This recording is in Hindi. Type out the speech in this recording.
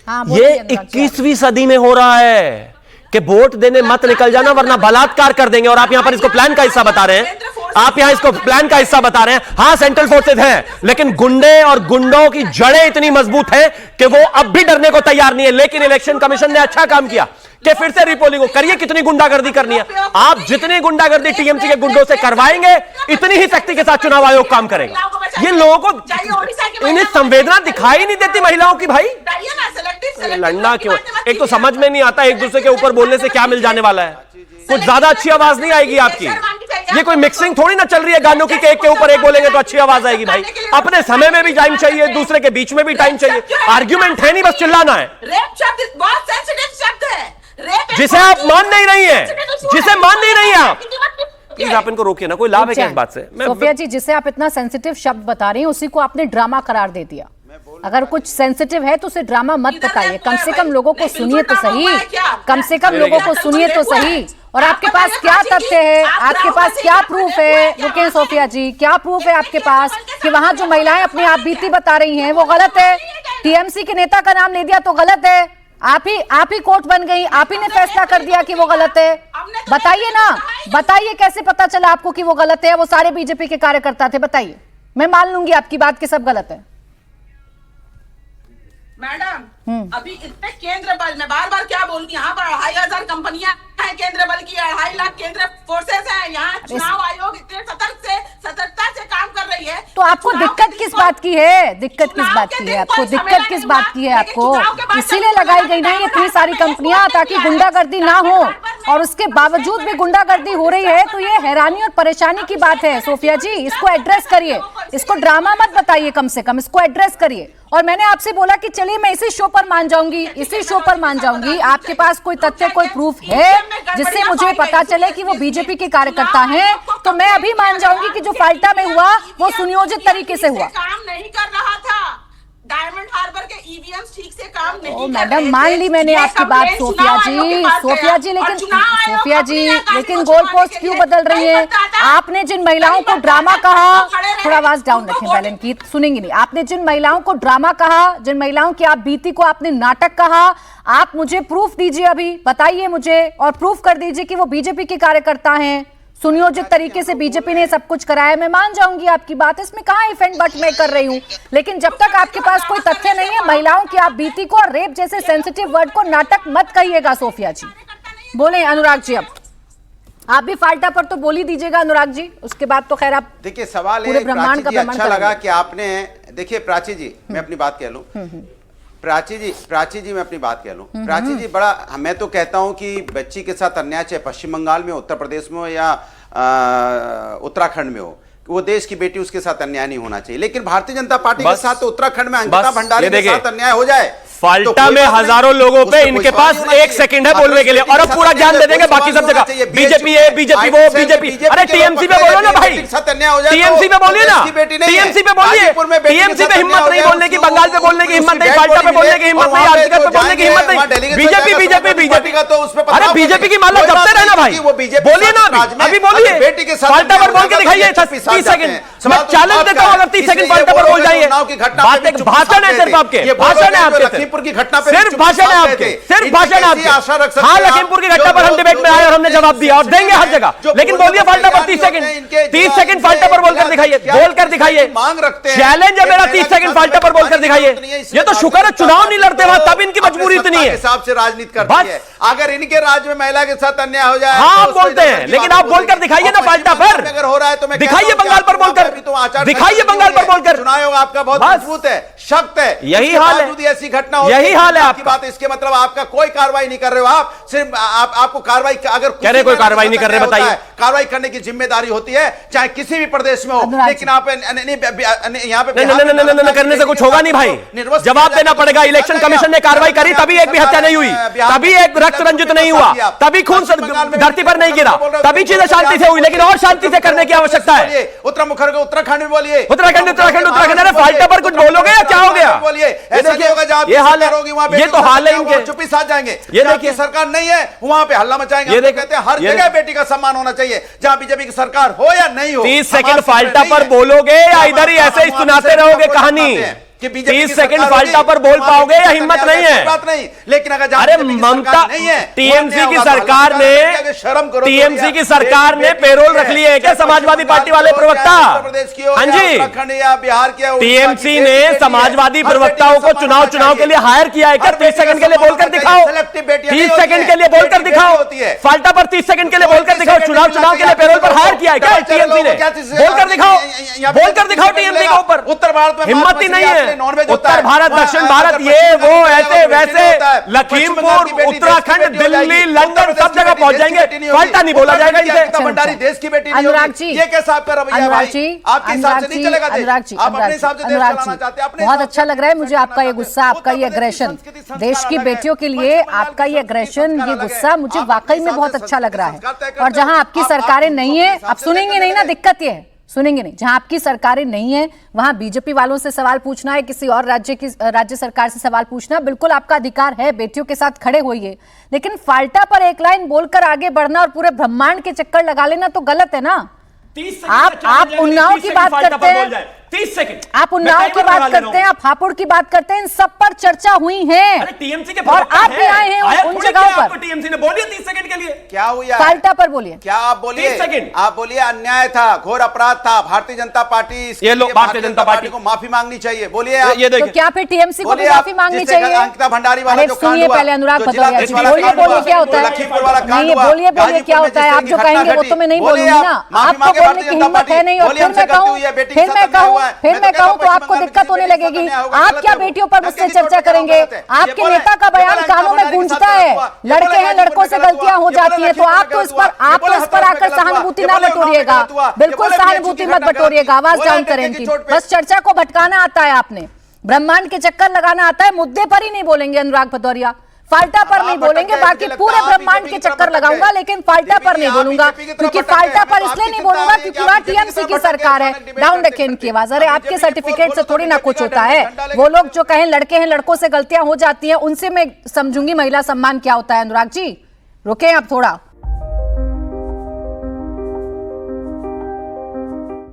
ये 21वीं सदी में हो रहा है कि वोट देने मत निकल जाना वरना बलात्कार कर देंगे। और आप यहां पर इसको प्लान का हिस्सा बता रहे हैं, आप यहां इसको प्लान का हिस्सा बता रहे हैं। हां, सेंट्रल फोर्सेज हैं, लेकिन गुंडे और गुंडों की जड़ें इतनी मजबूत हैं कि वो अब भी डरने को तैयार नहीं है। लेकिन इलेक्शन कमीशन ने अच्छा काम किया कि फिर से रिपोलिंग करिए। कितनी गुंडागर्दी करनी है, आप जितनी गुंडागर्दी टीएमसी के गुंडों से करवाएंगे, इतनी ही सख्ती के साथ चुनाव आयोग काम करेगा। ये लोगों को इन्हें संवेदना दिखाई नहीं देती महिलाओं की। भाई लड़ना क्यों? एक तो समझ में नहीं आता एक दूसरे के ऊपर बोलने से क्या मिल जाने वाला है। कुछ ज्यादा अच्छी आवाज नहीं आएगी आपकी। ये कोई मिक्सिंग थोड़ी ना चल रही है गानों की, एक के ऊपर एक बोलेंगे तो अच्छी आवाज आएगी। भाई अपने समय में भी टाइम चाहिए, दूसरे के बीच में भी टाइम चाहिए। आर्ग्यूमेंट है नहीं, बस चिल्लाना है। जिसे आप मान नहीं रही हैं, जिसे मान नहीं रही हैं आप, प्लीज आप इनको रोकिए ना। कोई लाभ है क्या इस बात से? सोफिया जी, जिसे आप इतना सेंसिटिव शब्द बता रही हैं उसी को आपने ड्रामा करार दे दिया। अगर कुछ सेंसिटिव है तो उसे ड्रामा मत बताइए, कम से कम लोगों को सुनिए तो सही, कम से कम लोगों को सुनिए तो सही। और आपके पास क्या तथ्य है, आपके पास क्या प्रूफ है? रुकें सोफिया जी, क्या प्रूफ है आपके पास कि वहां जो महिलाएं अपनी आप बीती बता रही हैं वो गलत है? टीएमसी के नेता का नाम ले दिया तो गलत है? आप ही कोर्ट बन गई, आप ही ने फैसला कर दिया कि वो गलत है। बताइए ना, बताइए कैसे पता चला आपको कि वो गलत है? वो सारे बीजेपी के कार्यकर्ता थे, बताइए। मैं मान लूंगी आपकी बात कि सब गलत है। मैडम अभी इतने केंद्र बल, मैं बार बार क्या बोलती हूँ, यहाँ पर 2500 कंपनियां हैं केंद्र बल की, 2.5 लाख केंद्र फोर्सेस हैं। यहाँ चुनाव आयोग इतने सतर्कता से काम कर रही है। तो आपको दिक्कत किस बात की है? दिक्कत किस बात की है आपको? दिक्कत किस बात की है आपको? इसीलिए लगाई गई ना इतनी सारी कंपनियां, ताकि गुंडागर्दी ना हो। और उसके बावजूद भी गुंडागर्दी हो रही है, तो ये हैरानी और परेशानी की बात है। सोफिया जी, इसको एड्रेस करिए, इसको ड्रामा मत बताइए, कम से कम इसको एड्रेस करिए। और मैंने आपसे बोला कि चलिए मैं इसी शो पर मान जाऊंगी, इसी शो पर मान जाऊंगी। आपके पास कोई तथ्य, कोई प्रूफ है जिससे मुझे पता चले कि वो बीजेपी के कार्यकर्ता हैं, तो मैं अभी मान जाऊंगी कि जो फाल्टा में हुआ वो सुनियोजित तरीके से हुआ। काम नहीं कर रहा था, डायमंड हार्बर के ईवीएम ठीक से काम नहीं कर रहे थे। मैडम मान ली मैंने आपकी बात सोफिया जी, लेकिन सोफिया जी, लेकिन गोल पोस्ट क्यों बदल रही है? आपने जिन महिलाओं को ड्रामा कहा, थोड़ा आवाज डाउन रखें बैलन की, सुनेंगी नहीं। आपने जिन महिलाओं को ड्रामा कहा, जिन महिलाओं की आप बीती को आपने नाटक कहा, आप मुझे प्रूफ दीजिए, अभी बताइए मुझे, और प्रूफ कर दीजिए कि वो बीजेपी के कार्यकर्ता हैं, सुनियोजित तरीके से बीजेपी ने सब कुछ कराया। मैं मान जाऊंगी आपकी बात, इसमें कहां इफ एंड बट मैं कर रही हूं। लेकिन जब तक आपके पास कोई तथ्य नहीं है, महिलाओं की आप बीती को और रेप जैसे सेंसिटिव वर्ड को नाटक मत कहिएगा। सोफिया जी बोले। अनुराग जी, अब आप भी फाल्टा पर तो बोल ही दीजिएगा अनुराग जी, उसके बाद तो खैर आप देखिए सवाल पूरे ब्रह्मांड का अच्छा लगा कि आपने, देखिए प्राची जी मैं अपनी बात कह लूं, प्राची जी मैं अपनी बात कह लूं, प्राची जी बड़ा, मैं तो कहता हूं कि बच्ची के साथ अन्याय चाहे पश्चिम बंगाल में, उत्तर प्रदेश में हो या उत्तराखंड में हो, वो देश की बेटी, उसके साथ अन्याय नहीं होना चाहिए। लेकिन भारतीय जनता पार्टी के साथ तो उत्तराखंड में अंकिता भंडारी के साथ अन्याय हो जाए, फाल्टा में हजारों लों पे इनके पास 1 सेकंड है बोलने के लिए, और अब पूरा ज्ञान दे देंगे बाकी सब जगह। बीजेपी है, बीजेपी वो, बीजेपी। अरे टीएमसी पे बोलो ना भाई, टीएमसी पे बोलिए ना, टीएमसी पे बोलिए। टीएमसी पे हिम्मत नहीं बोलने की, बंगाल पे बोलने की हिम्मत नहीं, फाल्टा पे बोलने की हिम्मत नहीं, आरजीकर पे बोलने की हिम्मत नहीं। बीजेपी बीजेपी बीजेपी का तो उस पे, अरे बीजेपी की माला जपते रहना भाई, बोलिए ना अभी बोलिए। फाल्टा पर बोल के दिखाइए 30 सेकंड, मैं चैलेंज देता हूं, अगर 30 सेकंड फाल्टा पर बोल जाइए। भाषण है सिर्फ आपके, भाषण है आपके, की घटना पे सिर्फ भाषण है आपके, सिर्फ भाषण है आपके। हाँ, लखीमपुर की घटना पर हम डिबेट में आए और हमने जवाब दिया और देंगे हर जगह। लेकिन बोलिए फाल्टा पर 30 सेकंड फाल्टा पर बोलकर दिखाइए, बोलकर दिखाइए। मांग रखते हैं, चैलेंज है मेरा, 30 सेकंड फाल्टा पर बोलकर दिखाइए। ये तो शुक्र है चुनाव नहीं लड़ते वहां, तब इनकी मजबूरी इतनी है, हिसाब से राजनीति करती है। अगर इनके राज्य में महिला के साथ अन्याय हो जाए, हाँ आप बोलते हैं, लेकिन आप बोलकर दिखाइए ना फाल्टा पर, अगर हो रहा है तो मैं दिखाइए बंगाल पर बोलकर, दिखाइए बंगाल पर बोलकर। चुनाव आयोग आपका बहुत मजबूत है, सख्त है, यही हाल है, ऐसी घटना, यही हाल है आपकी बात। इसके मतलब आपका कोई कार्रवाई नहीं कर रहे हो, आप सिर्फ आपको कार्रवाई, अगर कह रहे कोई कार्रवाई नहीं कर रहे, बताइए। कार्रवाई करने की जिम्मेदारी होती है चाहे किसी भी प्रदेश में हो, लेकिन आप यहाँ पे करने से कुछ होगा नहीं भाई, जवाब देना पड़ेगा। इलेक्शन कमीशन ने कार्रवाई करी, तभी एक भी हत्या नहीं हुई, तभी एक रक्त रंजित नहीं हुआ, तभी खून धरती पर नहीं गिरा, तभी चीजें शांति से हुई। लेकिन और शांति से करने की आवश्यकता है। उत्तराखंड में बोलिए, उत्तराखंड उत्तराखंड उत्तराखंड। अरे फाल्टा पर कुछ बोलोगे या क्या हो गया? बोलिए, ऐसा नहीं होगा जब ये हाल है, ये तो हाल है इनके, चुप्पी साथ जाएंगे। ये देखिए सरकार नहीं है वहां पे हल्ला मचाएंगे। ये कहते हैं हर जगह बेटी का सम्मान होना चाहिए, जहां बीजेपी की सरकार हो या नहीं हो। 30 सेकंड फाल्टा पर बोलोगे या इधर ही ऐसे ही सुनाते रहोगे कहानी? कि बीजेपी 30 सेकंड फाल्टा पर बोल पाओगे या हिम्मत नहीं है? बात नहीं, लेकिन अगर अरे ममता, टीएमसी की सरकार ने, शर्म करो, टीएमसी की सरकार ने पेरोल रख ली है क्या समाजवादी पार्टी वाले प्रवक्ता? प्रदेश की हो, हाँ जी, उत्तराखंड या बिहार की, टीएमसी ने समाजवादी प्रवक्ताओं को चुनाव के लिए हायर किया है क्या? 30 सेकंड के लिए बोलकर दिखाओ, 30 सेकंड के लिए बोलकर दिखाओ, फाल्टा पर 30 सेकंड के लिए बोलकर दिखाओ। चुनाव के लिए पेरोल पर हायर किया है क्या टीएमसी ने? बोलकर दिखाओ, बोलकर दिखाओ टीएमसी के ऊपर। उत्तर भारत में हिम्मत ही नहीं है। उत्तर भारत, दक्षिण भारत, ये वो ऐसे वैसे, लखीमपुर, उत्तराखंड, दिल्ली, लंदन, सब जगह पहुंच जाएंगे, फाल्टा नहीं बोला जाएगा इनसे। भंडारी देश की बेटी नहीं अनुराग होगी। जी, ये कैसा आपका रवैया है भाई? आपके हिसाब से नहीं चलेगा देश। अनुराग जी, आप अपने हिसाब से देश चलाना चाहते हैं, अपने बहुत हिसाब अच्छा से। लग रहा है मुझे आपका ये गुस्सा, आपका ये एग्रेशन, देश की बेटियों के लिए आपका ये एग्रेशन, ये गुस्सा मुझे वाकई में बहुत अच्छा लग रहा है। और जहां आपकी सरकारें नहीं है, आप सुनेंगे नहीं ना, दिक्कत ये है, सुनेंगे नहीं। जहां आपकी सरकारें नहीं है वहां बीजेपी वालों से सवाल पूछना है, किसी और राज्य सरकार से सवाल पूछना, बिल्कुल आपका अधिकार है, बेटियों के साथ खड़े होइए। लेकिन फाल्टा पर एक लाइन बोलकर आगे बढ़ना और पूरे ब्रह्मांड के चक्कर लगा लेना तो गलत है ना। आप उन्नाव की बात करते हैं, 30 सेकंड आप उन्नाव की बात करते हैं, आप हापुड़ की बात करते हैं, इन सब पर चर्चा हुई है। टीएमसी के और आप भी आए हैं उन जगहों पर। टीएमसी ने बोलिए 30 सेकंड के लिए क्या हुआ? फाल्टा पर बोलिए, क्या आप बोलिए? 30 सेकंड आप बोलिए अन्याय था, घोर अपराध था, भारतीय जनता पार्टी, ये लोग भारतीय जनता पार्टी को माफी मांगनी चाहिए। बोलिए आप। ये तो क्या फिर टीएमसी को भी माफी मांगनी चाहिए? अंकिता भंडारी वाला अरे जो कांड सुनिए हुआ, पहले अनुराग जो जिला भदौरिया जी, पुलिस वाला बोलिए कांड बोलिए हुआ, क्या होता है? लखीमपुर वाला कांड नहीं, हुआ, बोलिए बोलिए गाजीपुर क्या में होता है? जिस आप जो तरह की कहेंगे वो घटना तो मैं नहीं घटी, बोलूंगी बोलिए ना। आप, माफी आपको मांगे बोलने भारतीय की जनता हिम्मत पार्टी, है नहीं, और बोलिए फिर हमसे मैं गलती कहूँ, हुई है, बेटी फिर के मैं साथ अन्याय कहूँ, हुआ है। फिर मैं मैं तो कहूँ कहता तो हूँ आपको पश्चिम दिक्कत बंगाल होने में किसी लगेगी। के साथ अन्याय आप होगा, क्या गलत है बेटियों वो। पर मुझसे चर्चा करेंगे? आपके नेता का बयान कानों में गूंजता है, लड़के हैं लड़कों से गलतियां हो जाती है, तो आप तो इस पर आकर सहानुभूति ना बटोरिएगा, बिल्कुल सहानुभूति मत बटोरिएगा, आवाज डाउन करें इनकी। बस चर्चा को भटकाना आता है आपने, ब्रह्मांड के चक्कर लगाना आता है, मुद्दे पर ही नहीं बोलेंगे अनुराग भदौरिया, फाल्टा पर नहीं बोलेंगे, बाकी पूरे ब्रह्मांड के चक्कर लगाऊंगा, लेकिन फाल्टा पर नहीं बोलूंगा। क्योंकि फाल्टा पर इसलिए नहीं बोलूंगा क्योंकि वहां टीएमसी की सरकार है। डाउन रखें इनकी आवाज। अरे आपके सर्टिफिकेट से थोड़ी ना कुछ होता है। वो लोग जो कहें लड़के हैं लड़कों से गलतियां हो जाती हैं, उनसे मैं समझूंगी महिला सम्मान क्या होता है। अनुराग जी रुके आप थोड़ा।